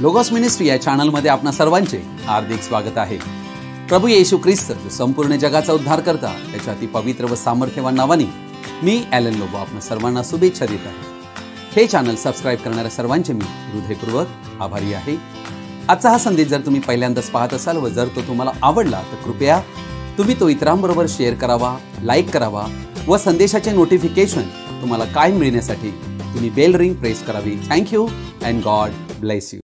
Logos ministry या चॅनलमध्ये आपणा सर्वांचे हार्दिक स्वागत आहे। प्रभू येशू ख्रिस्त जो संपूर्ण जगाचा उद्धार करता त्याच्या अति पवित्र व सामर्थ्यवान नावाने मी ॲलन लोबो आपणा सर्वांना शुभेच्छा देत आहे। हे चॅनल सबस्क्राइब करणाऱ्या सर्वांचे मी हृदयपूर्वक आभारी आहे। आजचा हा संदेश जर तुम्ही पहिल्यांदाच पाहत असाल व जर तो तुम्हाला आवडला तर कृपया तुम्ही तो इतरांबरोबर शेअर करावा, लाईक करावा व संदेशाचे नोटिफिकेशन तुम्हाला कायम मिळण्यासाठी तुम्ही बेल रिंग प्रेस करावी। Thank you and God bless you.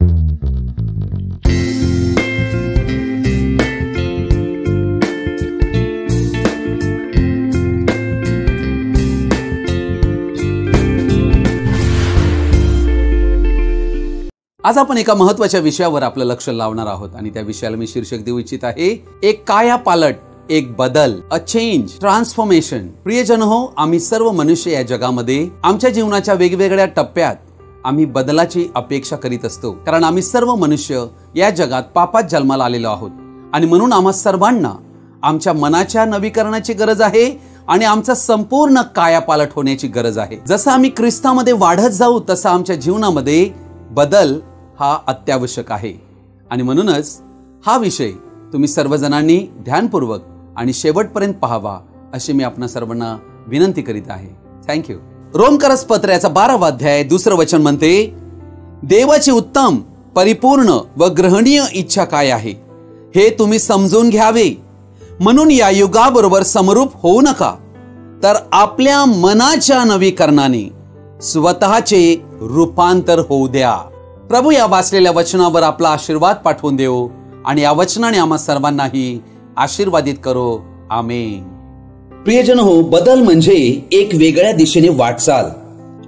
आज आपण एका महत्त्वाच्या विषयावर आपलं लक्ष लावणार आहोत आणि त्या विषयाला मी शीर्षक देऊ इच्छित आहे, एक कायापालट, एक बदल, अ चेंज, ट्रान्सफॉर्मेशन। प्रियजन हो, आम्ही सर्व मनुष्य या जगामध्ये आमच्या जीवनाच्या वेगवेगळ्या टप्प्यात आम्ही बदलाची अपेक्षा करीत असतो, कारण आम्ही सर्व मनुष्य या जगात पापात जन्माला आलेलो आहोत आणि म्हणून आम्हा सर्वांना आमच्या मनाच्या नवीकरणाची गरज आहे आणि आमचा संपूर्ण कायापालट होण्याची गरज आहे। जसं आम्ही ख्रिस्तामध्ये वाढत जाऊ तसं आमच्या जीवनामध्ये बदल हा अत्यावश्यक आहे आणि म्हणूनच हा विषय तुम्ही सर्वजणांनी ध्यानपूर्वक आणि शेवटपर्यंत पाहावा अशी मी आपणा सर्वांना विनंती करीत आहे। थँक्यू। रोमकरस पत्राचा 12वा अध्याय 2 वचन म्हणते, देवाची उत्तम, परिपूर्ण व ग्रहणीय इच्छा काय आहे हे तुम्ही समजून घ्यावे, म्हणून या युगाबरोबर समरूप होऊ नका, तर आपल्या मनाच्या नवीकरणाने स्वतःचे रूपांतर होऊ द्या। प्रभू या वाचलेल्या वचनावर आपला आशीर्वाद पाठवून देव आणि या वचनाने आम्हा सर्वांनाही आशीर्वादित करो। आमेन। प्रियजन हो, बदल म्हणजे एक वेगळ्या दिशेने वाटचाल,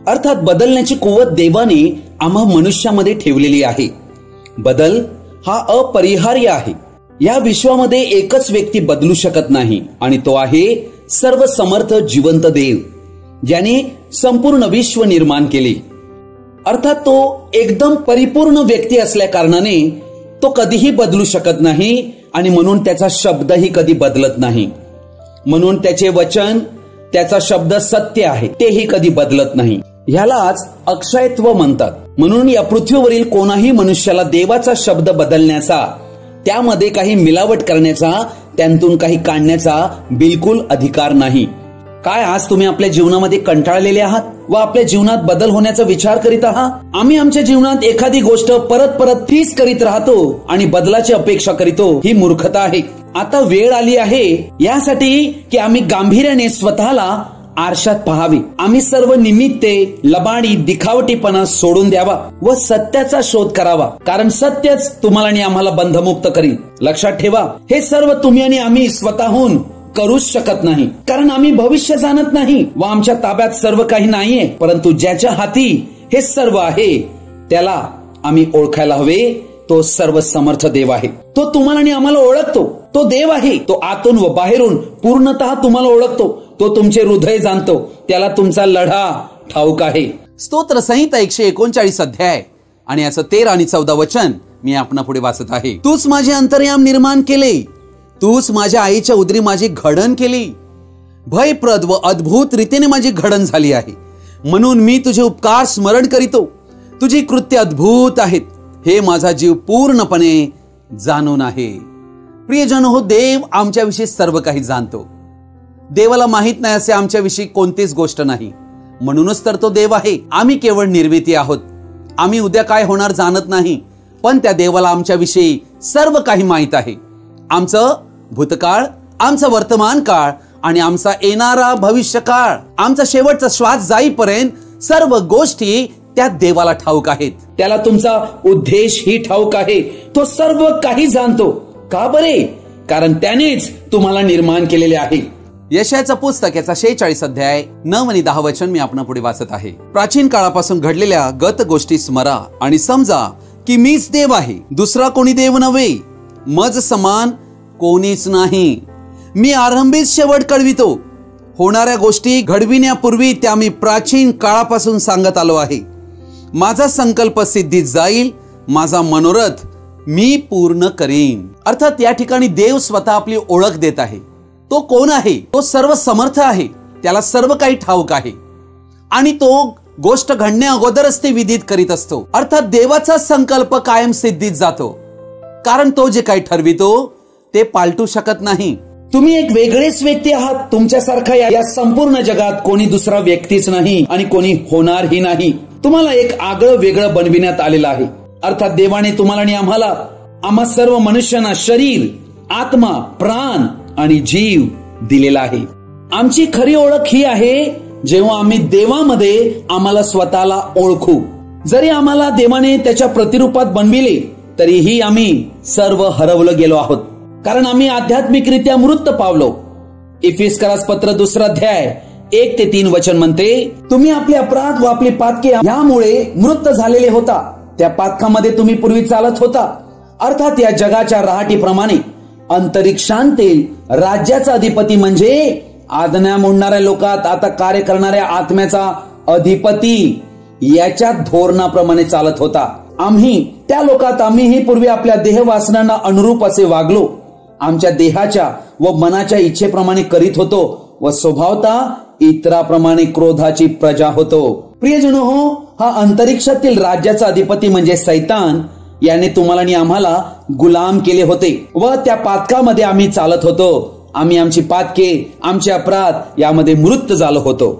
अर्थात बदलण्याची कुवत देवाने आम्हा मनुष्यामध्ये ठेवलेली आहे। बदल हा अपरिहार्य आहे। या विश्वामध्ये एकच व्यक्ती बदलू शकत नाही आणि तो आहे सर्व समर्थ जिवंत देव, ज्याने संपूर्ण विश्व निर्माण केले। अर्थात तो एकदम परिपूर्ण व्यक्ती असल्या कारणाने तो कधीही बदलू शकत नाही आणि म्हणून त्याचा शब्दही कधी बदलत नाही। म्हणून त्याचे वचन, त्याचा शब्द सत्य आहे, तेही कधी बदलत नाही। ह्यालाच अक्षयत्व म्हणतात। म्हणून या पृथ्वीवरील कोणाही मनुष्याला देवाचा शब्द बदलण्याचा, त्यामध्ये काही मिलावट करण्याचा, त्यांतून काही काढण्याचा बिलकुल अधिकार नाही। काय आज तुम्ही आपल्या जीवनामध्ये कंटाळलेले आहात व आपल्या जीवनात बदल होण्याचा विचार करीत आहात? आम्ही आमच्या जीवनात एखादी गोष्ट परत परत तीच करीत राहतो आणि बदलाची अपेक्षा करीतो, ही मूर्खता आहे। आता वेळ आली आहे यासाठी की आम्ही गांभीर्याने स्वतःला आरशात पाहावे। आम्ही सर्व निमित्ते, लबाडी, दिखावटीपणा सोडून द्यावा व सत्याचा शोध करावा, कारण सत्यच तुम्हाला आणि आम्हाला बंधमुक्त करील। लक्षात ठेवा, हे सर्व तुम्ही आणि आम्ही स्वतःहून करूच शकत नाही, कारण आम्ही भविष्य जाणत नाही व आमच्या ताब्यात सर्व काही नाहीये, परंतु ज्याच्या हाती हे सर्व आहे त्याला आम्ही ओळखायला हवे। तो सर्व समर्थ देव आहे। तो तुम्हाला आणि आम्हाला ओळखतो। तो देव आहे। तो आतून व बाहेरून पूर्णतः तुम्हाला ओळखतो। तो तुमचे हृदय जाणतो। त्याला तुमचा लढा ठाऊक आहे। स्तोत्र संहिता 139 अध्याय आणि याचं 13 आणि 14 वचन मी आपणा पुढे वाचत आहे। तूच माझे अंतर्याम निर्माण केले, तूच माझ्या आईच्या उदरी माझी घडण केली। भयप्रद व अद्भुत रीतीने माझी घडण झाली आहे, म्हणून मी तुझे उपकार स्मरण करीतो। तुझी कृत्य अद्भुत आहेत, हे माझा जीव पूर्णपणे जाणून आहे। प्रियजन हो, देव आमच्याविषयी सर्व काही जाणतो। देवाला माहित नाही असे आमच्याविषयी कोणतीच गोष्ट नाही, म्हणूनच तर तो देव आहे। आम्ही केवळ निर्मिती आहोत। आम्ही उद्या काय होणार जाणत नाही, पण त्या देवाला आमच्याविषयी सर्व काही माहित आहे। आमचं भूतकाळ, आमचा वर्तमान काळ आणि आमचा येणारा भविष्य काळ, आमचा शेवटचा श्वास जाईपर्यंत सर्व गोष्टी त्या देवाला ठाऊक आहेत। त्याला तुमचा उद्देश ही ठाऊक आहे। तो सर्व काही जाणतो। का बरे? कारण त्यानेच तुम्हाला निर्माण केलेले आहे। यशायाचं पुस्तक याचा 46 अध्याय 9 आणि 10 वचन मी आपणा पुढे वाचत आहे। प्राचीन काळापासून घडलेल्या गत गोष्टी स्मरा आणि समजा की मीच देव आहे, दुसरा कोणी देव नव्हे, मज समान कोणीच नाही। मी आरंभीच शेवट कळवितो, होणाऱ्या गोष्टी घडविण्यापूर्वी त्या मी प्राचीन काळापासून सांगत आलो आहे। माझा संकल्प सिद्धीत जाईल, माझा मनोरथ मी पूर्ण करीन। अर्थात या ठिकाणी देव स्वतः आपली ओळख देत आहे। तो कोण आहे? तो सर्व समर्थ आहे, त्याला सर्व काही ठाऊक आहे आणि तो गोष्ट घडण्या अगोदरच ती विदित करीत असतो. अर्थात देवाचा संकल्प कायम सिद्धीत जातो, कारण तो जे काही ठरवितो ते पालटू शकत नाही. तुम्ही एक वेगळेच व्यक्ती आहात. तुमच्यासारखा या संपूर्ण जगात कोणी दुसरा व्यक्तीच नाही आणि कोणी होणारही नाही. तुम्हाला एक आगळं वेगळं बनविण्यात आलेलं आहे. अर्थात देवाने तुम्हाला आणि आम्हा सर्व मनुष्यांना शरीर, आत्मा, प्राण आणि जीव दिलेला आहे. आमची खरी ओळख ही आहे जेव्हा आम्ही देवामध्ये आम्हाला स्वतःला ओळखू. जरी आम्हाला देवाने त्याच्या प्रतिरूपात बनविले तरीही आम्ही सर्व हरवलं गेलो आहोत, कारण आम्ही आध्यात्मिकरित्या मृत पावलो. इफिस्करास पत्र 2 अध्याय 1 ते 3 वचन म्हणते, तुम्ही आपले अपराध व आपली पातके यामुळे मृत झालेले होता. त्या पातकामध्ये तुम्ही पूर्वी चालत होता, अर्थात या जगाच्या रहाटीप्रमाणे. अंतरिक्षांतील राज्याचा अधिपती म्हणजे आज्ञा मोडणाऱ्या लोकात आता कार्य करणाऱ्या आत्म्याचा अधिपती याच्या धोरणाप्रमाणे चालत होता. त्या लोकात आम्हीही पूर्वी आपल्या देह वासनांना अनुरूप असे वागलो. आमच्या देहाच्या व मनाच्या इच्छेप्रमाणे करीत होतो व स्वभावता इतराप्रमाणे क्रोधाची प्रजा होतो. प्रियजनो हो, हा अंतरिक्षातील राज्याचा अधिपती म्हणजे सैतान याने तुम्हाला आणि आम्हाला गुलाम केले होते व त्या पातकामध्ये आम्ही चालत होतो. आम्ही आमची पातके, आमचे अपराध यामध्ये मृत झालो होतो.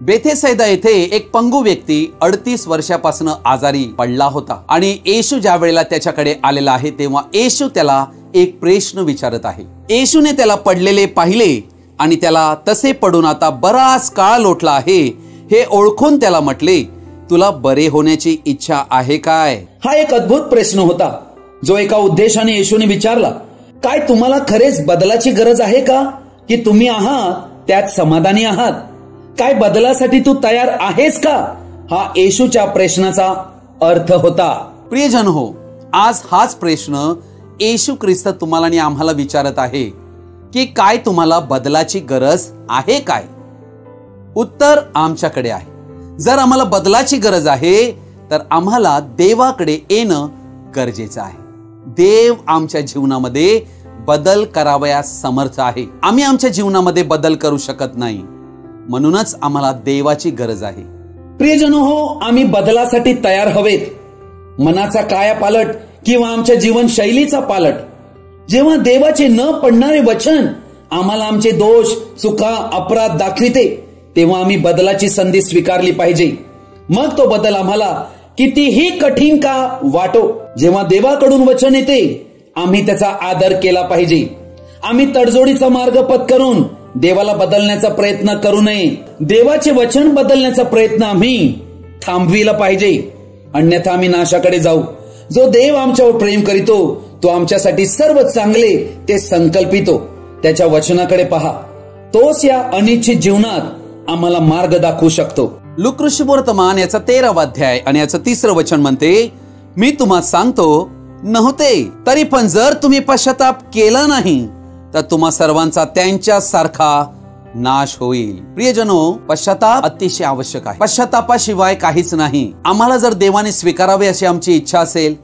बेथेसैदा येथे एक पंगू व्यक्ती 38 वर्षापासून आजारी पडला होता आणि येशू ज्या वेळेला त्याच्याकडे आलेला आहे तेव्हा येशू त्याला एक प्रश्न विचारत आहे. येशूने त्याला पडलेले पाहिले आणि त्याला तसे पडून आता बराच काळ लोटला आहे हे ओळखून त्याला म्हटले, तुला बरे होण्याची इच्छा आहे काय? हा एक अद्भुत प्रश्न होता जो एका उद्देशाने येशूने विचारला. काय तुम्हाला खरेच बदलाची गरज आहे का, की तुम्ही आहात त्यात समाधानी आहात? काय बदलासाठी तू तयार आहेस का? हा येशूच्या प्रश्नाचा अर्थ होता. प्रियजन हो, आज हाच प्रश्न येशू ख्रिस्त तुम्हाला आणि आम्हाला विचारत आहे की काय तुम्हाला बदलाची गरज आहे काय? उत्तर आमच्याकडे आहे. जर आम्हाला बदलाची गरज आहे तर आम्हाला देवाकडे येणं गरजेचं आहे. देव आमच्या जीवनामध्ये बदल करावयास समर्थ आहे. आम्ही आमच्या जीवनामध्ये बदल करू शकत नाही, म्हणूनच आम्हाला देवाची गरज आहे. प्रियजनो हो, आम्ही बदलासाठी तयार हवेत. मनाचा कायापालट किंवा आमच्या जीवनशैलीचा पालट. जेव्हा देवाचे न पडणारे वचन आम्हाला आमचे दोष, चुका, अपराध दाखविते तेव्हा आम्ही बदलाची संधी स्वीकारली पाहिजे. मग तो बदल आम्हाला कितीही कठीण का वाटो, जेव्हा देवाकडून वचन येते आम्ही त्याचा आदर केला पाहिजे. आम्ही तडजोडीचा मार्ग पत्करून देवाला बदलण्याचा प्रयत्न करू नये. देवाचे वचन बदलण्याचा प्रयत्न आम्ही थांबविला पाहिजे, अन्यथा आम्ही नाशाकडे जाऊ. जो देव आमच्यावर प्रेम करीतो तो आमच्यासाठी सर्व चांगले ते संकल्पितो. त्याच्या वचनाकडे पहा, तोच या अनिश्चित जीवनात आम्हाला मार्ग दाखवू शकतो. लूक वर्तमान याचा 13वा अध्याय आणि याचं 3रं वचन म्हणते, मी तुम्हाला सांगतो नव्हते तरी पण जर तुम्ही पश्चाताप केला नाही तर तुम्हा सर्वांचा त्यांच्या सारखा नाश होईल. प्रियजनो, पश्चाताप अतिशय आवश्यक आहे. पश्चातापाशिवाय काहीच नाही. आम्हाला जर देवाने स्वीकारावे अशी आमची इच्छा असेल,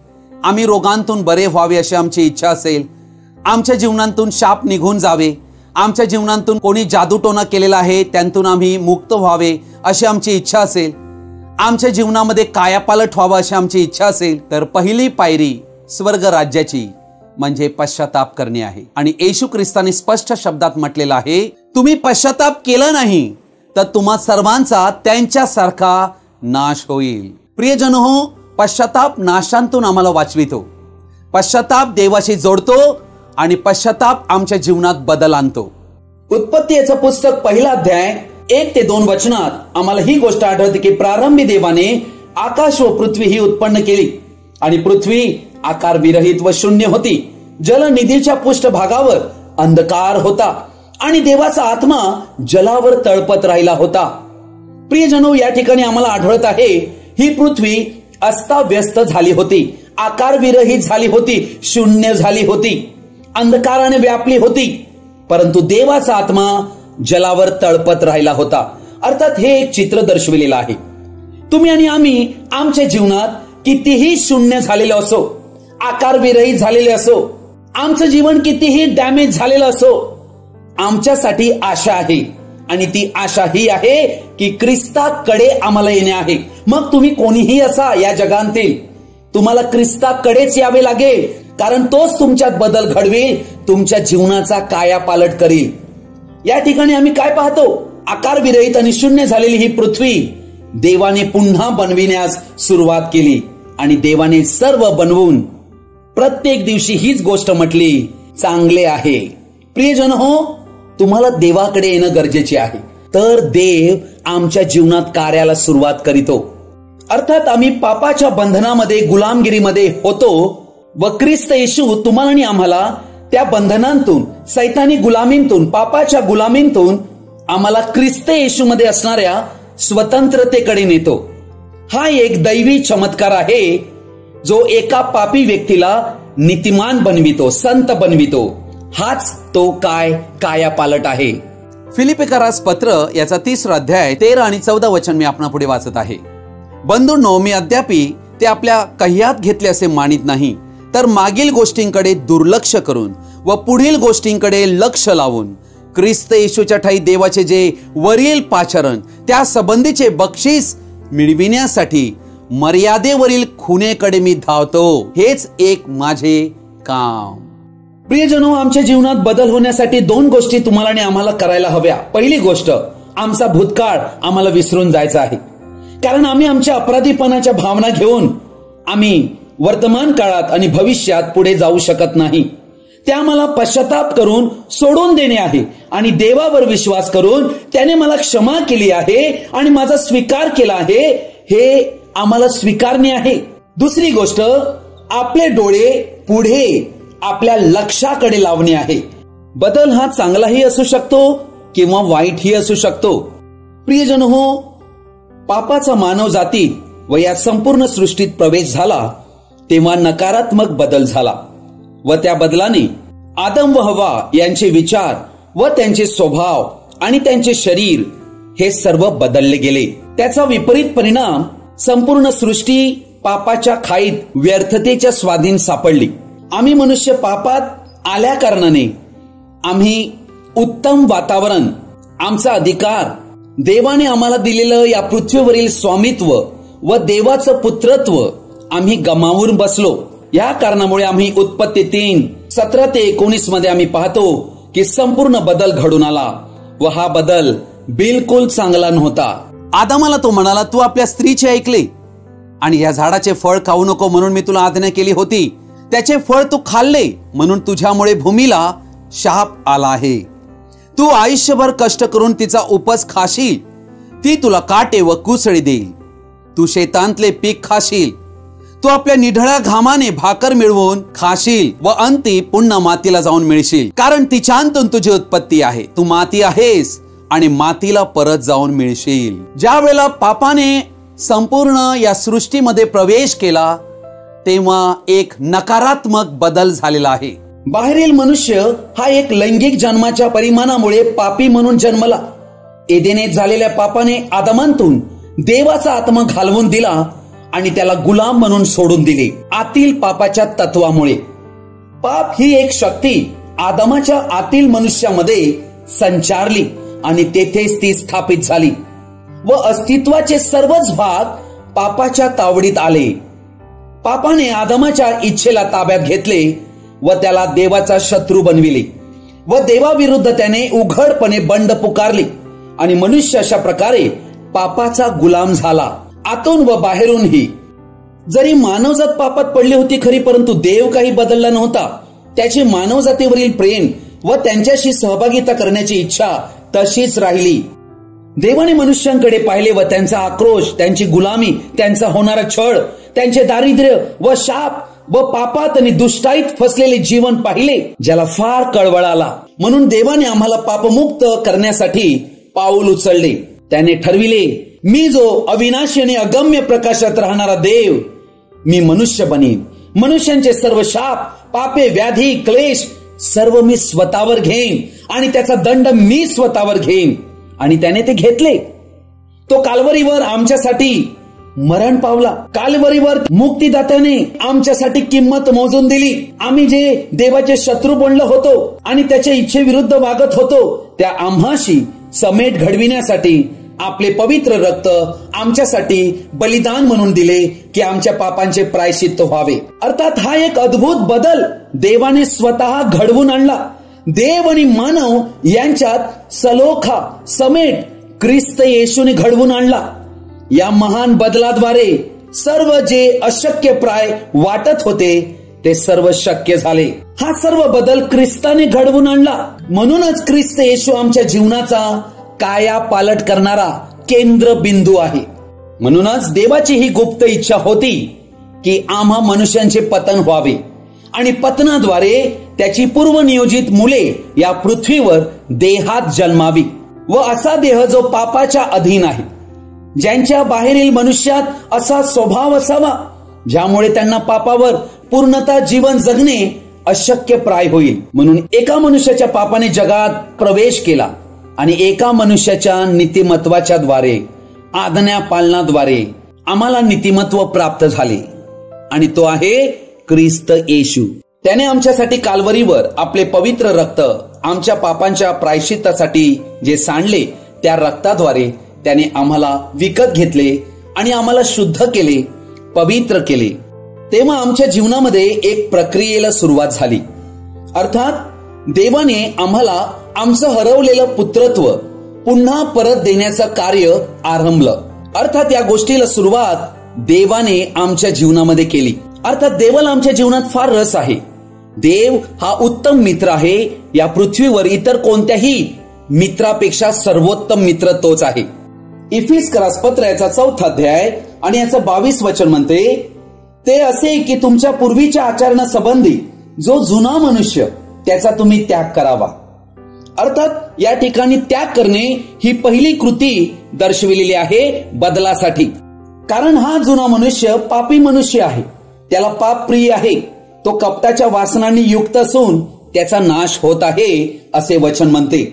आम्ही रोगांतून बरे व्हावे अशी आमची इच्छा असेल, आमच्या जीवनातून शाप निघून जावे, आमच्या जीवनातून कोणी जादूटोना केलेला आहे त्यांतून आम्ही मुक्त व्हावे अशी आमची इच्छा असेल, आमच्या जीवनामध्ये कायापालट व्हावा अशी आमची इच्छा असेल, तर पहिली पायरी स्वर्ग राज्याची म्हणजे पश्चाताप करणे आहे. आणि येशू ख्रिस्ताने स्पष्ट शब्दात म्हटलेलं आहे, तुम्ही पश्चाताप केला नाही तर तुम्हा सर्वांचा त्यांच्यासारखा नाश होईल. प्रियजन हो, पश्चाताप नाशांतून आम्हाला वाचवितो. पश्चाताप देवाशी जोडतो आणि पश्चाताप आमच्या जीवनात बदल आणतो. उत्पत्ती याचं पुस्तक 1 अध्याय 1 ते 2 वचनात आम्हाला ही गोष्ट आढळते की प्रारंभी देवाने आकाश व पृथ्वी ही उत्पन्न केली आणि पृथ्वी आकार विरहित व शून्य होती. जलनिधीच्या पृष्ठभागावर अंधकार होता आणि देवाचा आत्मा जलावर तळपत राहिला होता. प्रियजनो, या ठिकाणी आम्हाला आढळत आहे ही पृथ्वी अस्ताव्यस्त झाली होती, आकार विरहित झाली होती, शून्य झाली होती, अंधकाराने व्यापली होती, परंतु देवाचा आत्मा जलावर तळपत राहिला होता. अर्थात हे एक चित्र दर्शविलेलं आहे. तुम्ही आणि आम्ही आमच्या जीवनात कितीही शून्य झालेलं असो, आकार विरहित झालेले असो, आमचं जीवन कितीही डॅमेज झालेलं असो, आमच्यासाठी आशा आहे. आणि ती आशा ही आहे की ख्रिस्ताकडे आम्हाला येणे आहे. मग तुम्ही कोणीही असा या जगांतील, तुम्हाला ख्रिस्ताकडेच यावे लागेल, कारण तोच तुमच्यात बदल घडवेल, तुमच्या जीवनाचा कायापालट करेल. या ठिकाणी आम्ही काय पाहतो? आकार विरहित आणि शून्य झालेली ही पृथ्वी देवाने पुन्हा बनविण्यास सुरुवात केली आणि देवाने सर्व बनवून प्रत्येक दिवशी हीच गोष्ट म्हटली, चांगले आहे. प्रियजन हो, तुम्हाला देवाकडे येणं गरजेचे आहे, तर देव आमच्या जीवनात कार्याला सुरुवात करीतो. अर्थात आम्ही पापाच्या बंधनामध्ये, गुलामगिरीमध्ये होतो व ख्रिस्त येशू तुम्हाला आणि आम्हाला त्या बंधनांतून, सैतानी गुलामींतून, पापाच्या गुलामींतून आम्हाला ख्रिस्त येशूमध्ये असणाऱ्या स्वतंत्रतेकडे नेतो. हा एक दैवी चमत्कार आहे जो एका पापी व्यक्तीला नीतिमान बनवितो, संत बनवितो. हाच तो कायापालट आहे. फिलिपिकरास पत्र याचा 3 अध्याय 13 आणि 14 वचन मी आपणा पुढे वाचत आहे. बंधूंनो, मी अद्यापि ते आपल्या कह्यात घेतले असे मानित नाही, तर मागील गोष्टींकडे दुर्लक्ष करून व पुढील गोष्टींकडे लक्ष लावून ख्रिस्त येशूच्या ठाई देवाचे जे वरील पाचारण, त्या संबंधीचे बक्षीस मिळविण्यासाठी मर्यादेवरील खुणेकडे मी धावतो. हेच एक माझे काम. प्रियजनो, आमच्या जीवनात बदल होण्यासाठी 2 गोष्टी तुम्हाला आणि आम्हाला करायला हव्या. पहिली गोष्ट, आमचा भूतकाळ आम्हाला विसरून जायचा आहे, कारण आम्ही आमच्या अपराधीपणाच्या भावना घेऊन आम्ही वर्तमान काळात आणि भविष्यात पुढे जाऊ शकत नाही. ते आम्हाला पश्चाताप करून सोडून देणे आहे आणि देवावर विश्वास करून त्याने मला क्षमा केली आहे आणि माझा स्वीकार केला आहे, हे आम्हाला स्वीकारणे आहे. दुसरी गोष्ट, आपले डोळे पुढे आपल्या लक्ष्याकडे लावणे आहे. बदल हा चांगलाही असू शकतो किंवा वाईटही असू शकतो. प्रियजन हो, पापाचा मानव जाती व या संपूर्ण सृष्टीत प्रवेश झाला तेव्हा नकारात्मक बदल झाला व त्या बदलाने आदम व हवा यांचे विचार व त्यांचे स्वभाव आणि त्यांचे शरीर हे सर्व बदलले गेले. त्याचा विपरीत परिणाम संपूर्ण सृष्टी पापाच्या खाईत, व्यर्थतेच्या स्वाधीन सापडली. आम्ही मनुष्य पापात आल्या कारणाने आम्ही उत्तम वातावरण, आमचा अधिकार, देवाने आम्हाला दिलेलं या पृथ्वीवरील स्वामित्व व देवाचं पुत्रत्व आम्ही गमावून बसलो. या कारणामुळे आम्ही उत्पत्ती 3:17 ते 19 मध्ये आम्ही पाहतो की संपूर्ण बदल घडून आला व हा बदल बिलकुल चांगला नव्हता. आदामाला तो म्हणाला, तू आपल्या स्त्रीचे ऐकले आणि या झाडाचे फळ खाऊ नको म्हणून मी तुला आज्ञा केली होती. त्याचे फळ तू खाल्ले म्हणून तुझ्यामुळे भूमीला शाप आला आहे. तू आयुष्यभर कष्ट करून तिचा उपज खाशील, ती तुला काटे व कुसळी देईल. तू शेतांतले पीक खाशील, तू आपल्या निढळ्या घामाने भाकर मिळवून खाशील व अंती पुन्हा मातीला जाऊन मिळशील, कारण तिच्यातून तुझी उत्पत्ती आहे. तू माती आहेस आणि मातीला परत जाऊन मिळशील. ज्या वेळेला पापाने संपूर्ण या सृष्टीमध्ये प्रवेश केला तेव्हा एक नकारात्मक बदल झालेला आहे. बाहेरील मनुष्य हा एक लैंगिक जन्माच्या परिमाणामुळे पापी म्हणून जन्मला. एदेनेत झालेल्या पापाने आदमांतून देवाचा आत्मा घालवून दिला आणि त्याला गुलाम म्हणून सोडून दिले. आतील पापाच्या तत्वामुळे पाप ही एक शक्ती आदमाच्या आतील मनुष्यामध्ये संचारली आणि तेथेच ती स्थापित झाली व अस्तित्वाचे सर्वच भाग पापाच्या तावडीत आले. पापाने आदमाच्या इच्छेला ताब्यात घेतले व त्याला देवाचा शत्रू बनविले व देवाविरुद्ध त्याने उघडपणे बंड पुकारली आणि मनुष्य अशा प्रकारे पापाचा गुलाम झाला, आतून व बाहेरूनही. जरी मानवजात पापात पडली होती खरी, परंतु देव काही बदलला नव्हता. त्याची मानवजातीवरील प्रेम व त्यांच्याशी सहभागिता करण्याची इच्छा तशीच राहिली. देवाने मनुष्यांकडे पाहिले व त्यांचा आक्रोश, त्यांची गुलामी, त्यांचा होणारा छळ, त्यांचे दारिद्र्य व शाप व पापात आणि दुष्टाईत फसलेले जीवन पाहिले, ज्याला फार कळवळ आला. म्हणून देवाने आम्हाला पापमुक्त करण्यासाठी पाऊल उचलले. त्याने ठरविले, मी जो अविनाशी आणि अगम्य प्रकाशात राहणारा देव, मी मनुष्य बनेन. मनुष्यांचे सर्व शाप, पापे, व्याधी, क्लेश सर्व मी स्वतःवर घेईन आणि त्याचा दंड मी स्वतःवर घेईन. आणि त्याने ते घेतले. तो काल्वरीवर आमच्यासाठी मरण पावला. काल्वरीवर मुक्तिदात्याने आमच्यासाठी किंमत मोजून दिली. आम्ही जे देवाचे शत्रू बनलो होतो आणि त्याच्या इच्छेविरुद्ध वागत होतो, त्या आम्हाशी समेट घडविण्यासाठी आपले पवित्र रक्त आमच्यासाठी बलिदान म्हणून दिले की आमच्या पापांचे प्रायश्चित्त व्हावे. अर्थात हा एक अद्भुत बदल देवाने स्वतः घडवून आणला. देव आणि मानव यांच्यात सलोखा समेट ख्रिस्त येशूने घडवून आणला. या महान बदलाद्वारे सर्व जे अशक्य प्राय वाटत होते ते सर्व शक्य झाले. हा सर्व बदल ख्रिस्ताने घडवून आणला. म्हणूनच ख्रिस्त येशू आमच्या जीवनाचा काया पालट करणारा केंद्रबिंदू आहे. म्हणूनच देवाची ही गुप्त इच्छा होती की आम्हा मनुष्यांचे पतन व्हावे आणि पतनाद्वारे त्याची पूर्वनियोजित मुले या पृथ्वीवर देहात जन्मावी व असा देह जो पापाच्या अधीन आहे, ज्यांच्या बाहेरील मनुष्यात असा स्वभाव असावा ज्यामुळे त्यांना पापावर पूर्णतः जीवन जगणे अशक्य प्राय होईल. म्हणून एका मनुष्याच्या पापाने जगात प्रवेश केला आणि एका मनुष्याच्या नीतिमत्वाच्या द्वारे आज्ञा पालनाद्वारे आम्हाला नीतिमत्व प्राप्त झाले आणि तो आहे ख्रिस्त येशू. त्याने आमच्यासाठी काल्वरीवर आपले पवित्र रक्त आमच्या पापांच्या प्रायश्चित्तासाठी जे सांडले त्या रक्ताद्वारे त्याने आम्हाला विकत घेतले आणि आम्हाला शुद्ध केले, पवित्र केले. तेव्हा आमच्या जीवनामध्ये एक प्रक्रियेला सुरुवात झाली. अर्थात देवाने आम्हाला आमचं हरवलेलं पुत्रत्व पुन्हा परत देण्याचं कार्य आरंभलं. अर्थात या गोष्टीला सुरुवात देवाने आमच्या जीवनामध्ये केली. अर्थात देवाला आमच्या जीवनात फार रस आहे. देव हा उत्तम मित्र आहे. या पृथ्वीवर इतर कोणत्याही मित्रापेक्षा सर्वोत्तम मित्र तोच आहे. इफिसकरास पत्र याचा 4 अध्याय आणि याचं 22 वचन म्हणते, ते असे की तुमच्या पूर्वीच्या आचरणासंबंधी जो जुना मनुष्य त्याचा तुम्ही त्याग करावा. अर्थात या ठिकाणी त्याग करणे ही पहिली कृती दर्शविलेली आहे बदलासाठी. कारण हा जुना मनुष्य पापी मनुष्य आहे, त्याला पाप प्रिय आहे, तो कपटाच्या वासनांनी युक्त असून त्याचा नाश होत आहे असे वचन म्हणते.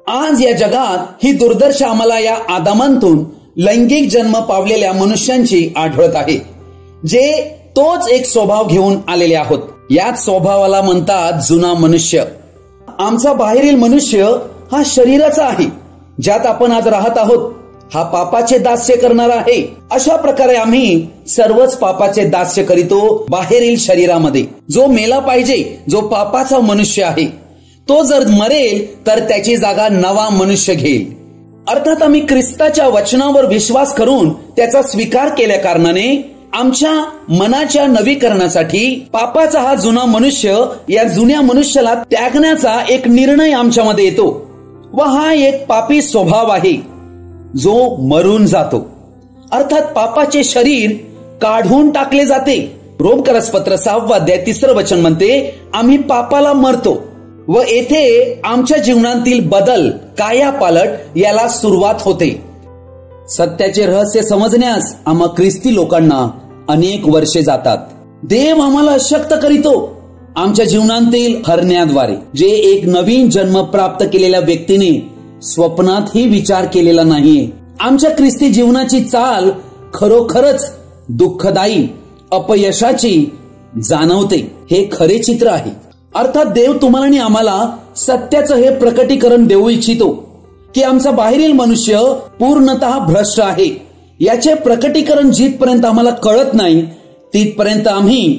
आज या जगात ही दुर्दशा आम्हाला या आदामांतून लैंगिक जन्म पावलेल्या मनुष्यांची आढळत आहे, जे तोच एक स्वभाव घेऊन आलेले आहोत. याच स्वभावाला म्हणतात जुना मनुष्य. आमचा बाहेरील मनुष्य हा शरीराचा आहे, ज्यात आपण आज राहत आहोत. हा पापाचे दास्य करणारा आहे. अशा प्रकारे आम्ही सर्वच पापाचे दास्य करीतो बाहेरील शरीरामध्ये. जो मेला पाहिजे, जो पापाचा मनुष्य आहे, तो जर मरेल तर त्याची जागा नवा मनुष्य घेईल. अर्थात आम्ही ख्रिस्ताच्या वचनावर विश्वास करून त्याचा स्वीकार केल्या कारणाने आमच्या मनाच्या नवीकरणासाठी पापाचा हा जुना मनुष्य या जुन्या मनुष्याला त्यागण्याचा एक निर्णय आमच्यामध्ये येतो व हा एक पापी स्वभाव आहे जो मरून जातो. अर्थात पापाचे शरीर काढून टाकले जाते. रोमकरास पत्र 6 अध्याय 3 वचन म्हणते, आम्ही पापाला मरतो व येथे आमच्या जीवनातील बदल कायापालट याला सुरुवात होते. सत्याचे रहस्य समजण्यास आम्हा ख्रिस्ती लोकांना अनेक वर्षे जातात. देव आम्हाला अशक्त करीतो आमच्या जीवनातील हरण्याद्वारे, जे एक नवीन जन्म प्राप्त केलेल्या व्यक्तीने स्वप्नातही विचार केलेला नाहीये. आमच्या ख्रिस्ती जीवनाची चाल खरोखरच दुःखदायी अपयशाची जाणवते. हे खरे चित्र आहे. अर्थात देव तुम्हाला आणि आम्हाला सत्याचं हे प्रकटीकरण देऊ इच्छितो की आमचा बाहेरील मनुष्य पूर्णतः भ्रष्ट आहे. याचे प्रकटीकरण जिथपर्यंत आम्हाला कळत नाही तिथपर्यंत आम्ही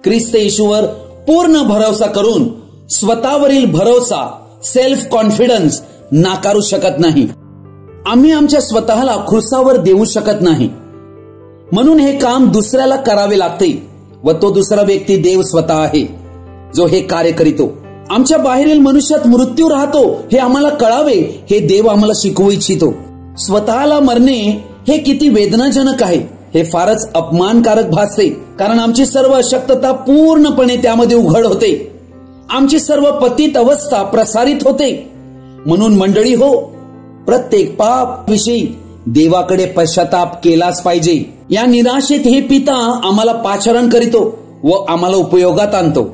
ख्रिस्त येशूवर पूर्ण भरोसा करून स्वतःवरील भरोसा सेल्फ कॉन्फिडन्स नाकारू शकत नाही. आम्ही आमच्या स्वतःला खुर्सावर देऊ शकत नाही. म्हणून हे काम दुसऱ्याला करावे लागते व तो दुसरा व्यक्ती देव स्वतः आहे जो हे कार्य करीतो. आमच्या बाहेरील मनुष्यात मृत्यू राहतो हे आम्हाला कळावे हे देव आम्हाला शिकवू इच्छितो. स्वतःला मरणे हे किती वेदनाजनक आहे हे फारच अपमानकारक भासते. कारण आमची सर्व अशक्तता पूर्णपणे त्यामध्ये उघड होते. आमची सर्व पतित अवस्था प्रसारित होते. म्हणून मंडळी हो, प्रत्येक पाप विषयी देवाकडे पश्चाताप केलाच पाहिजे. या निराशेत हे पिता आम्हाला पाचारण करीतो व आम्हाला उपयोगात आणतो.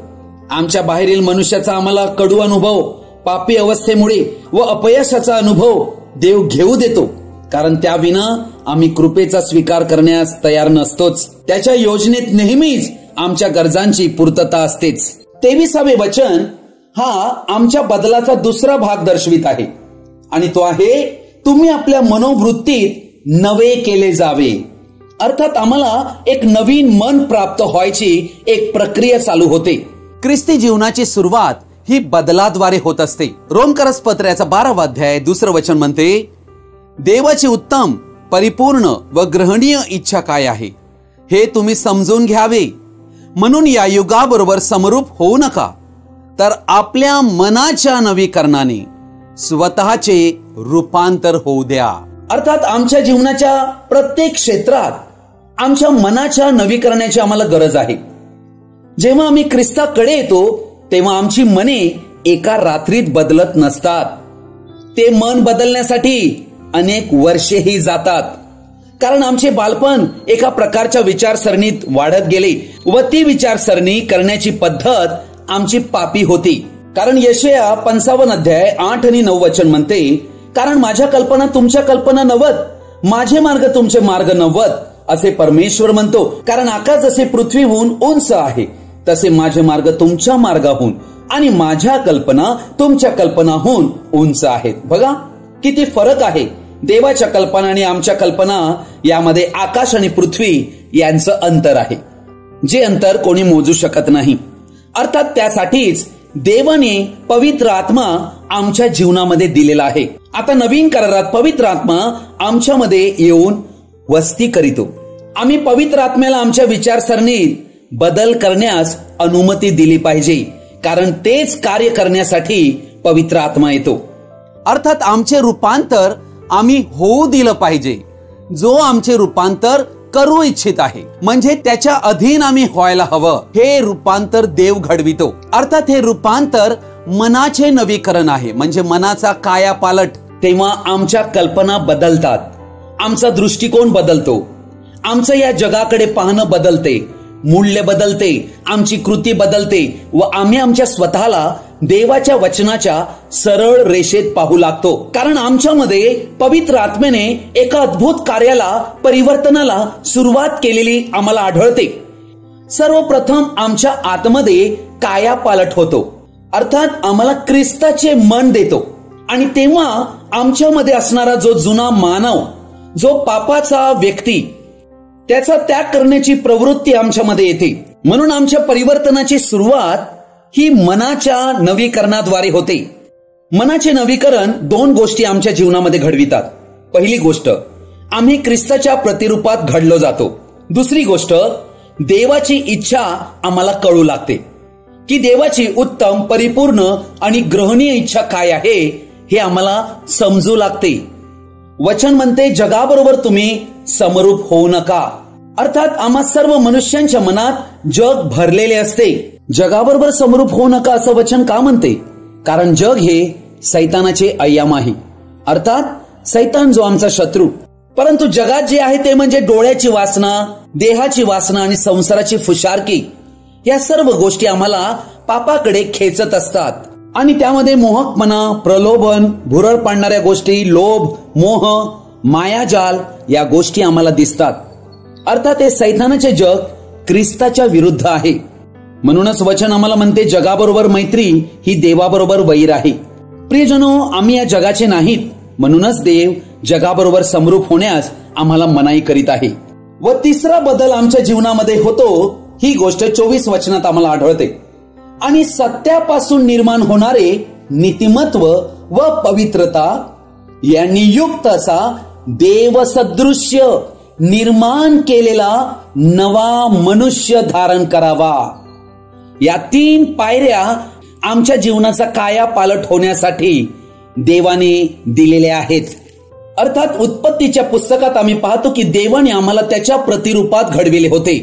आमच्या बाहेरील मनुष्याचा आम्हाला कडू अनुभव पापी अवस्थेमुळे व अपयशाचा अनुभव देव घेऊ देतो, कारण त्याविना आम्ही कृपेचा स्वीकार करण्यास तयार नसतोच. त्याच्या योजनेत नेहमीच आमच्या गरजांची पूर्तता असतेच. 23वे वचन हा आमच्या बदलाचा दुसरा भाग दर्शवित आहे. आणि तो आहे तुम्ही आपल्या मनोवृत्तीत नवे केले जावे. अर्थात आम्हाला एक नवीन मन प्राप्त व्हायची एक प्रक्रिया चालू होते. ख्रिस्ती जीवनाची सुरुवात ही बदलाद्वारे होत असते. रोमकरस पत्राचा 12वा अध्याय 2 वचन म्हणते, देवाची उत्तम, परिपूर्ण व ग्रहणीय इच्छा काय आहे हे तुम्ही समजून घ्यावे. म्हणून या युगाबरोबर समरूप होऊ नका, तर आपल्या मनाच्या नवीकरणाने स्वतःचे रूपांतर होऊ द्या. अर्थात आमच्या जीवनाच्या प्रत्येक क्षेत्रात आमच्या मनाच्या नवीकरणाची आम्हाला गरज आहे. जेव्हा आम्ही ख्रिस्ताकडे येतो तेव्हा आमची मने एका रात्रीत बदलत नसतात. ते मन बदलण्यासाठी अनेक वर्षेही जातात. कारण आमचे बालपण एका प्रकारच्या विचारसरणीत वाढत गेले व ती विचारसरणी करण्याची पद्धत आमची पापी होती. कारण यशाया 55 अध्याय 8 आणि 9 वचन म्हणते, कारण माझ्या कल्पना तुमच्या कल्पना नव्हत, माझे मार्ग तुमचे मार्ग नव्हत, असे परमेश्वर म्हणतो. कारण आकाश जसे पृथ्वीहून उंच आहे तसे माझे मार्ग तुमच्या मार्गाहून आणि माझ्या कल्पना तुमच्या कल्पनाहून उंच आहेत. बघा किती फरक आहे. देवाच्या कल्पना आणि आमच्या कल्पना यामध्ये आकाश आणि पृथ्वी यांचं अंतर आहे, जे अंतर कोणी मोजू शकत नाही. अर्थात त्यासाठीच देवाने पवित्र आत्मा आमच्या जीवनामध्ये दिलेला आहे. आता नवीन करारात पवित्र आत्मा आमच्यामध्ये येऊन वस्ती करीतो. आम्ही पवित्र आत्म्याला आमच्या विचारसरणीत बदल करण्यास अनुमती दिली पाहिजे, कारण तेच कार्य करण्यासाठी पवित्र आत्मा येतो. अर्थात आमचे रूपांतर आम्ही होऊ दिलं पाहिजे. जो आमचे रूपांतर करू इच्छित आहे, म्हणजे त्याच्या अधीन आम्ही व्हायला हवं, हे रूपांतर देव घडवितो. अर्थात हे रूपांतर मनाचे नवीकरण आहे, म्हणजे मनाचा कायापालट. तेव्हा आमच्या कल्पना बदलतात, आमचा दृष्टिकोन बदलतो, आमचं या जगाकडे पाहणं बदलते, मूल्य बदलते, आमची कृती बदलते व आम्ही आमच्या स्वतःला देवाच्या वचनाच्या सरळ रेषेत पाहू लागतो. कारण आमच्यामध्ये पवित्र आत्म्याने एका अद्भुत कार्याला, परिवर्तनाला सुरुवात केलेली आम्हाला आढळते. सर्वप्रथम आमच्या आतमध्ये कायापालट होतो. अर्थात आम्हाला ख्रिस्ताचे मन देतो आणि तेव्हा आमच्यामध्ये असणारा जो जुना मानव, जो पापाचा व्यक्ती, त्याचा त्याग करण्याची प्रवृत्ती आमच्यामध्ये येते. म्हणून आमच्या परिवर्तनाची सुरुवात ही मनाच्या नवीकरणाद्वारे होते. मनाचे नवीकरण 2 गोष्टी आमच्या जीवनामध्ये घडवितात. पहिली गोष्ट, आम्ही ख्रिस्ताच्या प्रतिरूपात घडलो जातो. दुसरी गोष्ट, देवाची इच्छा आम्हाला कळू लागते की देवाची उत्तम, परिपूर्ण आणि ग्रहणीय इच्छा काय आहे हे आम्हाला समजू लागते. वचन म्हणते, जगाबरोबर तुम्ही समरूप होऊ नका. अर्थात आम्हा सर्व मनुष्यांच्या मनात जग भरलेले असते. जगाबरोबर समरूप होऊ नका असं वचन का म्हणते? कारण जग हे सैतानाचे अय्याम आहे. अर्थात सैतान जो आमचा शत्रू. परंतु जगात जे आहे ते म्हणजे डोळ्याची वासना, देहाची वासना आणि संसाराची फुशारकी. या सर्व गोष्टी आम्हाला पापाकडे खेचत असतात आणि त्यामध्ये मोहकपणा, प्रलोभन, भुरळ पाडणाऱ्या गोष्टी, लोभ, मोह, मायाजाल या गोष्टी आम्हाला दिसतात. अर्थात हे सैतानाचे जग ख्रिस्ताच्या विरुद्ध आहे. म्हणूनच वचन आम्हाला म्हणते, जगाबरोबर मैत्री ही देवाबरोबर वैर आहे. प्रियजनो, आम्ही या जगाचे नाहीत, म्हणूनच देव जगाबरोबर समरूप होण्यास आम्हाला मनाई करीत आहे. व तिसरा बदल आमच्या जीवनामध्ये होतो, ही गोष्ट 24 वचनात आम्हाला आढळते. आणि सत्यापासून निर्माण होणारे नीतिमत्व व पवित्रता यांनी युक्त असा देवसदृश्य निर्माण केलेला नवा मनुष्य धारण करावा. या 3 पायऱ्या आमच्या जीवनाचा कायापालट होण्यासाठी देवाने दिलेल्या आहेत. अर्थात उत्पत्तीच्या पुस्तकात आम्ही पाहतो की देवाने आम्हाला त्याच्या प्रतिरूपात घडविले होते,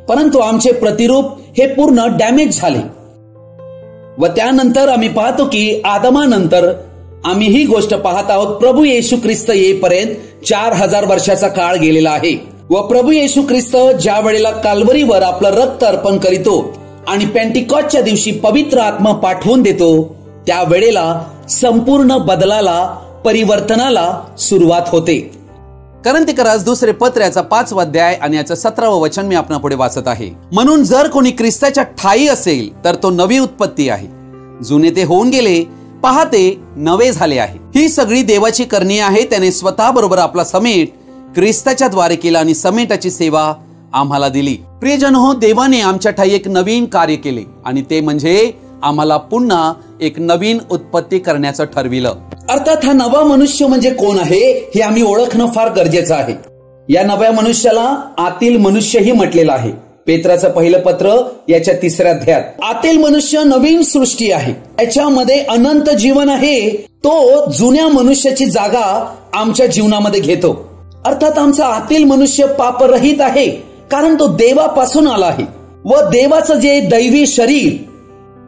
परंतु आमचे प्रतिरूप हे पूर्ण डॅमेज झाले. व त्यानंतर आम्ही पाहतो की आदमानंतर आम्ही ही गोष्ट पाहत आहोत, प्रभू येशू ख्रिस्त येईपर्यंत 4000 वर्षाचा काळ गेलेला आहे. व प्रभू येशू ख्रिस्त ज्या वेळेला काल्वरीवर आपलं रक्त अर्पण करीतो आणि पेंटिकॉस्टच्या दिवशी पवित्र आत्मा पाठवून देतो, त्या वेळेला संपूर्ण बदलाला, परिवर्तनाला सुरुवात होते. करंथीकरास 2 पत्राचा 5वा अध्याय आणि याचं 17वं वचन मी आपल्या पुढे वाचत आहे. म्हणून जर कोणी ख्रिस्ताच्या ठायी असेल तर तो नवी उत्पत्ती आहे, जुने ते होऊन गेले, पहा ते नवे झाले आहे. ही सगळी देवाची करणी आहे. त्याने स्वतः बरोबर आपला समेट ख्रिस्ताच्या द्वारे केला आणि समेटाची सेवा आम्हाला दिली. प्रियजन हो, देवाने आमच्या ठाई एक नवीन कार्य केले आणि ते म्हणजे आम्हाला पुन्हा एक नवीन उत्पत्ती करण्याचं ठरविलं. अर्थात हा नवा मनुष्य म्हणजे कोण आहे हे आम्ही ओळखणं फार गरजेचं आहे. या नव्या मनुष्याला आतील मनुष्यही म्हटलेलं आहे. पेत्राचं पहिलं पत्र याच्या 3ऱ्या अध्यायात आतील मनुष्य नवीन सृष्टी आहे, याच्यामध्ये अनंत जीवन आहे. तो जुन्या मनुष्याची जागा आमच्या जीवनामध्ये घेतो. अर्थात आमचा आतील मनुष्य पापरहित आहे, कारण तो देवापासून आला आहे व देवाचं जे दैवी शरीर,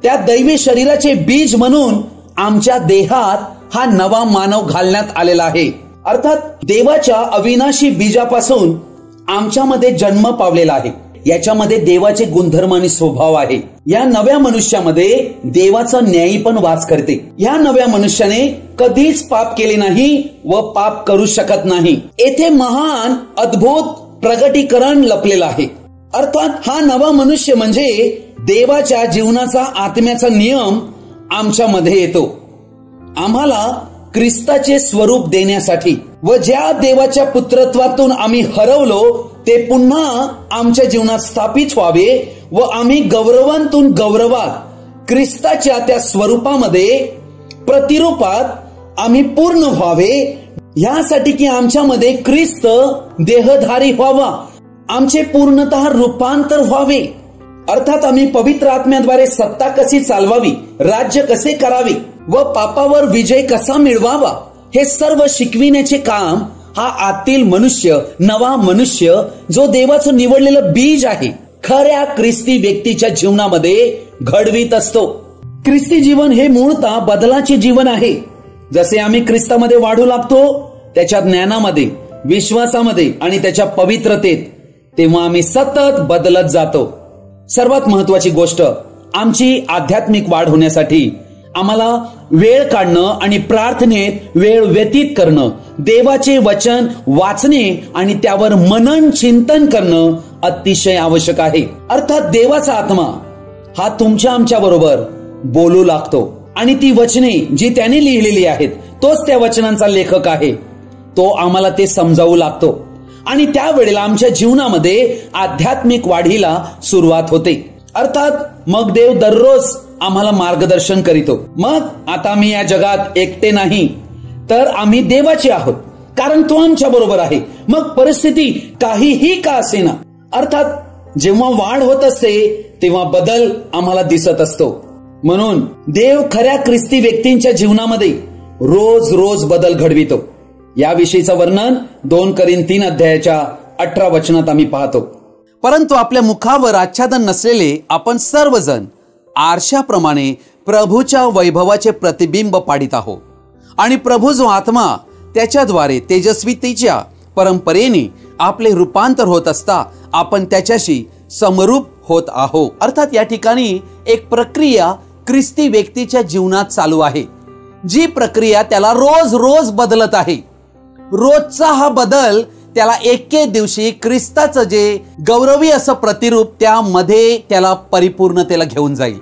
त्या दैवी शरीराचे बीज म्हणून आमच्या देहात हा नवा मानव घालण्यात आलेला आहे. अर्थात देवाच्या अविनाशी बीजापासून आमच्यामध्ये जन्म पावलेला आहे. याच्यामध्ये देवाचे गुणधर्म आणि स्वभाव आहे. या नव्या मनुष्यामध्ये देवाचा न्यायी पण वास करते. या नव्या मनुष्याने कधीच पाप केले नाही व पाप करू शकत नाही. येथे महान अद्भुत प्रगटीकरण लपलेलं आहे. अर्थात हा नवा मनुष्य म्हणजे देवाच्या जीवनाचा आत्म्याचा नियम आमच्यामध्ये येतो. आम्हाला ख्रिस्ताचे स्वरूप देण्यासाठी व ज्या देवाच्या पुत्रत्वातून आम्ही हरवलो ते पुन्हा आमच्या जीवनात स्थापित व्हावे व आम्ही गौरवांतून गौरवात ख्रिस्ताच्या त्या स्वरूपामध्ये प्रतिरूपात आम्ही पूर्ण व्हावे, यासाठी की आमच्यामध्ये ख्रिस्त देहधारी व्हावा, आमचे पूर्णतः रूपांतर व्हावे. अर्थात आम्ही पवित्र आत्म्याद्वारे सत्ता कशी चालवावी, राज्य कसे करावे व पापावर विजय कसा मिळवावा हे सर्व शिकविण्याचे काम हा आतील मनुष्य, नवा मनुष्य जो देवाचं निवडलेलं बीज आहे, खऱ्या ख्रिस्ती व्यक्तीच्या जीवनामध्ये घडवीत असतो. ख्रिस्ती जीवन हे मूळतः बदलाचे जीवन आहे. जसे आम्ही ख्रिस्तामध्ये वाढू लागतो, त्याच्या ज्ञानामध्ये, विश्वासामध्ये आणि त्याच्या पवित्रतेत, तेव्हा आम्ही सतत बदलत जातो. सर्वात महत्वाची गोष्ट, आमची आध्यात्मिक वाढ होण्यासाठी आम्हाला वेळ काढणं आणि प्रार्थनेत वेळ व्यतीत करणं, देवाचे वचन वाचणे आणि त्यावर मनन चिंतन करणं अतिशय आवश्यक आहे. अर्थात देवाचा आत्मा हा तुमच्या आमच्या बरोबर बोलू लागतो आणि ती वचने जी त्याने लिहिलेली आहेत, तोच त्या वचनांचा लेखक आहे. तो आम्हाला ते समजावू लागतो आणि त्यावेळेला आमच्या जीवनामध्ये आध्यात्मिक वाढीला सुरुवात होते. अर्थात मग देव दररोज आम्हाला मार्गदर्शन करीतो. मग आता आम्ही या जगात एकटे नाही, तर आम्ही देवाचे आहोत, कारण तो आमच्या बरोबर आहे. मग परिस्थिती काहीही का असेना, अर्थात जेव्हा वाढ होत असते तेव्हा बदल आम्हाला दिसत असतो. म्हणून देव खऱ्या ख्रिस्ती व्यक्तींच्या जीवनामध्ये रोज रोज बदल घडवितो. याविषयीचं वर्णन 2 कोरिंथी 3 अध्यायाच्या 18 वचनात आम्ही पाहतो. परंतु आपल्या मुखावर आच्छादन नसलेले आपण सर्वजण आरशाप्रमाणे प्रभूच्या वैभवाचे प्रतिबिंब पाडित आहोत आणि प्रभू जो आत्मा त्याच्याद्वारे तेजस्वीतेच्या परंपरेने आपले रूपांतर होत असता आपण त्याच्याशी समरूप होत आहोत. अर्थात या ठिकाणी एक प्रक्रिया ख्रिस्ती व्यक्तीच्या जीवनात चालू आहे, जी प्रक्रिया त्याला रोज रोज बदलत आहे. रोजचा हा बदल त्याला एके दिवशी ख्रिस्ताचं जे गौरवी असं प्रतिरूप त्यामध्ये त्याला परिपूर्णतेला घेऊन जाईल.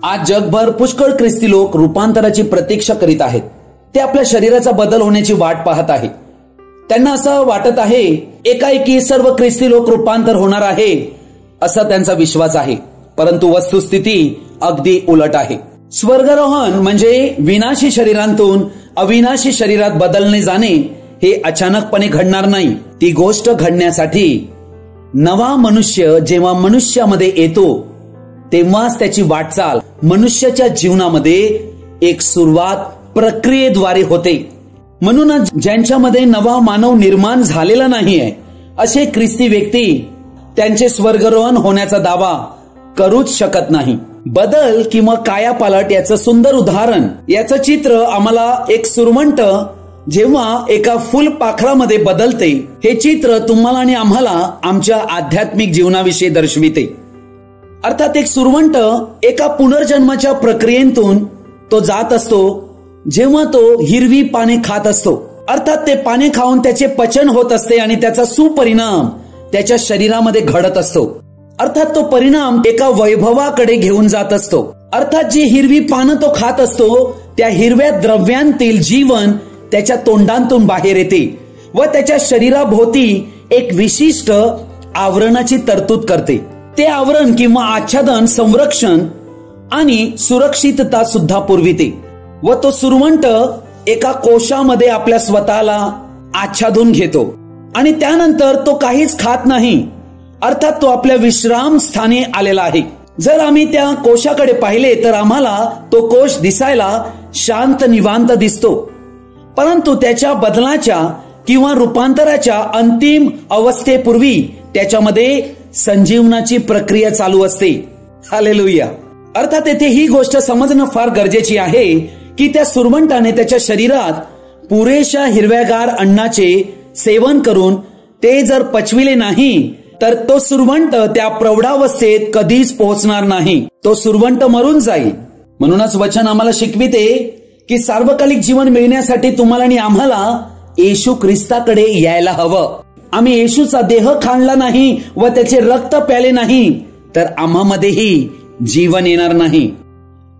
आज जगभर पुष्कळ ख्रिस्ती लोक रूपांतराची प्रतीक्षा करीत आहेत. ते आपल्या शरीराचा बदल होण्याची वाट पाहत आहेत. त्यांना असं वाटत आहे एकाएकी सर्व ख्रिस्ती लोक रूपांतर होणार आहे, असा त्यांचा विश्वास आहे. परंतु वस्तुस्थिती अगदी उलट आहे. स्वर्गारोहण म्हणजे विनाशी शरीरांतून अविनाशी शरीरात बदलणे जाणे हे अचानकपणे घडणार नाही. ती गोष्ट घडण्यासाठी नवा मनुष्य जेव्हा मनुष्यामध्ये येतो तेव्हाच त्याची वाटचाल मनुष्याच्या जीवनामध्ये एक सुरुवात प्रक्रियेद्वारे होते. म्हणूनच ज्यांच्यामध्ये नवा मानव निर्माण झालेला नाहीये असे ख्रिस्ती व्यक्ती त्यांचे स्वर्गारोहण होण्याचा दावा करूच शकत नाही. बदल किंवा कायापालट याचं सुंदर उदाहरण, याचं चित्र आम्हाला एक सुरवंट जेव्हा एका फुलपाखरामध्ये बदलते हे चित्र तुम्हाला आणि आम्हाला आमच्या आध्यात्मिक जीवनाविषयी दर्शविते. अर्थात एक सुरवंट एका पुनर्जन्माच्या प्रक्रियेतून तो जात असतो जेव्हा तो हिरवी पाने खात असतो. अर्थात ते पाने खाऊन त्याचे पचन होत असते आणि त्याचा सुपरिणाम त्याच्या शरीरामध्ये घडत असतो. अर्थात तो परिणाम एका वैभवाकडे घेऊन जात असतो. अर्थात जी हिरवी पानं तो खात असतो त्या हिरव्या द्रव्यांतील जीवन त्याच्या तोंडांतून बाहेर येते व त्याच्या शरीराभोवती एक विशिष्ट आवरणाची तरतूद करते. ते आवरण किंवा आच्छादन संरक्षण आणि सुरक्षितता सुद्धा पुरविते व तो सुरवंट एका कोशामध्ये आपल्या स्वतःला आच्छादून घेतो आणि त्यानंतर तो काहीच खात नाही. अर्थात तो आपल्या विश्राम स्थानी आलेला आहे. जर आम्ही त्या कोशाकडे पाहिले तर आम्हाला तो कोश दिसायला शांत निवांत दिसतो, परंतु त्याच्या बदलाच्या किंवा रूपांतराच्या अंतिम अवस्थेपूर्वी त्याच्यामध्ये संजीवनाची प्रक्रिया चालू असते. हालेलुया. अर्थात येथे ही गोष्ट समजणं फार गरजेची आहे की त्या सुरवंटाने त्याच्या शरीरात पुरेशा हिरव्यागार अन्नाचे सेवन करून ते जर पचविले नाही तर तो सुरवंट त्या प्रौढावस्थेत कधीच पोहोचणार नाही. तो सुरवंट मरून जाईल. म्हणूनच वचन आम्हाला शिकविते की सार्वकालिक जीवन मिळण्यासाठी तुम्हाला आणि आम्हाला येशू ख्रिस्ताकडे यायला हवं. आम्ही येशूचा देह खाणला नाही व त्याचे रक्त प्याले नाही तर आम्हामध्येही जीवन येणार नाही.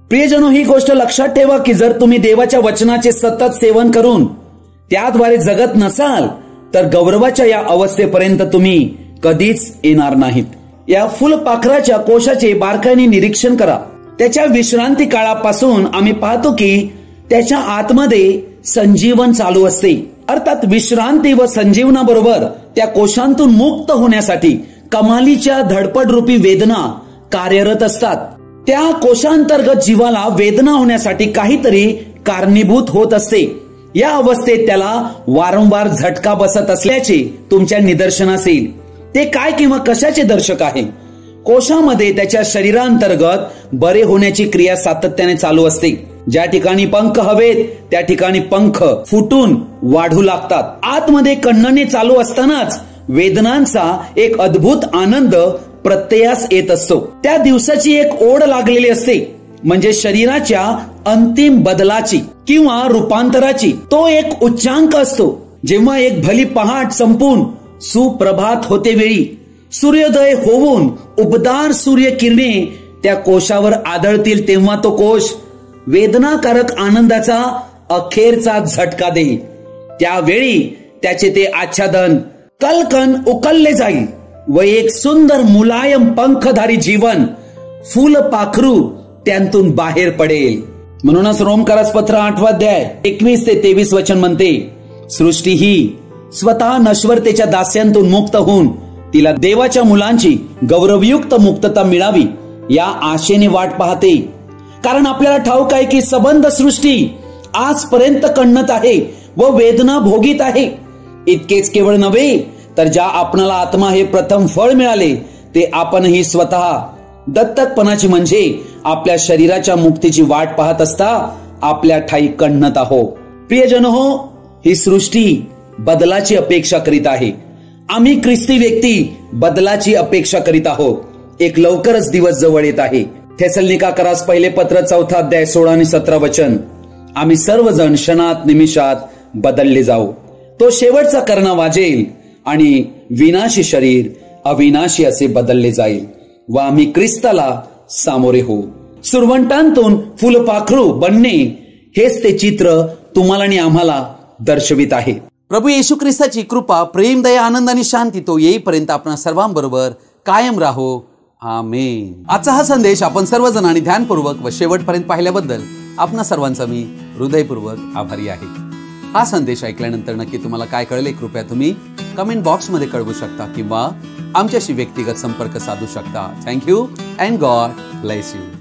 प्रियजनो, ही गोष्ट लक्षात ठेवा की जर तुम्ही देवाच्या वचनाचे सतत सेवन करून त्याद्वारे जगत नसाल तर गौरवाच्या या अवस्थेपर्यंत तुम्ही कधीच येणार नाहीत. या फुलपाखराच्या कोशाचे बारकाईने निरीक्षण करा. त्याच्या विश्रांती काळापासून आम्ही पाहतो की त्याच्या आतमध्ये संजीवन चालू असते. अर्थात विश्रांती व संजीवनाबरोबर त्या कोशांतून मुक्त होण्यासाठी कमालीच्या धडपड रूपी वेदना कार्यरत असतात. त्या कोशांतर्गत जीवाला वेदना होण्यासाठी काहीतरी कारणीभूत होत असते. या अवस्थेत त्याला वारंवार झटका बसत असल्याचे तुमच्या निदर्शनास येईल. ते काय किंवा कशाचे दर्शक आहे? कोशामध्ये त्याच्या शरीरांतर्गत बरे होण्याची क्रिया सातत्याने चालू असते. ज्या ठिकाणी पंख हवेत त्या ठिकाणी पंख फुटून वाढू लागतात. आतमध्ये कण्हणे चालू असतानाच वेदनांचा एक अद्भुत आनंद प्रत्ययास येत असतो. त्या दिवसाची एक ओढ लागलेली असते, म्हणजे शरीराच्या अंतिम बदलाची किंवा रूपांतराची. तो एक उच्चांक असतो. जेव्हा एक भली पहाट संपून सुप्रभात होते वेळी सूर्योदय होऊन उबदार सूर्य किरणे त्या कोशावर आदळतील तेव्हा तो कोश वेदनाकारक आनंदाचा अखेरचा झटका देईल. त्यावेळी त्याचे ते आच्छादन कलकन उकलले जाईल व एक सुंदर मुलायम पंखधारी जीवन फुलपाखरू त्यांतून बाहेर पडेल. म्हणूनच रोमकारास पत्र 8 अध्याय 21 ते 23 वचन म्हणते, सृष्टी ही स्वतः नश्वरतेच्या दास्यांतून मुक्त होऊन तिला देवाच्या मुलांची गौरवयुक्त मुक्तता मिळावी या आशेने वाट पाहते. कारण आपल्याला ठाऊक आहे की सबंध सृष्टी आजपर्यंत कण्हत आहे व वेदना भोगीत आहे. इतकेच केवळ नव्हे तर ज्या आपणाला आत्मा हे प्रथम फळ मिळाले ते आपणही स्वतः दत्तकपणाची म्हणजे आपल्या शरीराच्या मुक्तीची वाट पाहत असता आपल्या ठाई कण्हत आहोत. प्रियजन हो, ही सृष्टी बदलाची अपेक्षा करीत आहे. आम्ही ख्रिस्ती व्यक्ती बदलाची अपेक्षा करीत आहोत. एक लवकरच दिवस जवळ येत आहे. थेसलनिकाकरास पहिले पत्र 4 अध्याय 16 आणि 17 वचन, आम्ही सर्वजण क्षणात निमिषात बदलले जाऊ. तो शेवटचा करणा वाजेल आणि विनाशी शरीर अविनाशी असे बदलले जाईल व आम्ही ख्रिस्ताला सामोरे होऊ. सुरवंटांतून फुलपाखरू बनणे हेच ते चित्र तुम्हाला आणि आम्हाला दर्शवित आहे. प्रभू येशू ख्रिस्ताची कृपा, प्रेम, दया, आनंद आणि शांती तो येईपर्यंत आपण सर्वांबरोबर कायम राहो. आमेन. आजचा हा संदेश आपण सर्वजण आणि ध्यानपूर्वक व शेवटपर्यंत पाहिल्याबद्दल आपणा सर्वांचा मी हृदयपूर्वक आभारी आहे. हा संदेश ऐकल्यानंतर नक्की तुम्हाला काय कळले कृपया तुम्ही कमेंट बॉक्समध्ये कळवू शकता किंवा आमच्याशी व्यक्तिगत संपर्क साधू शकता. Thank you and God bless you.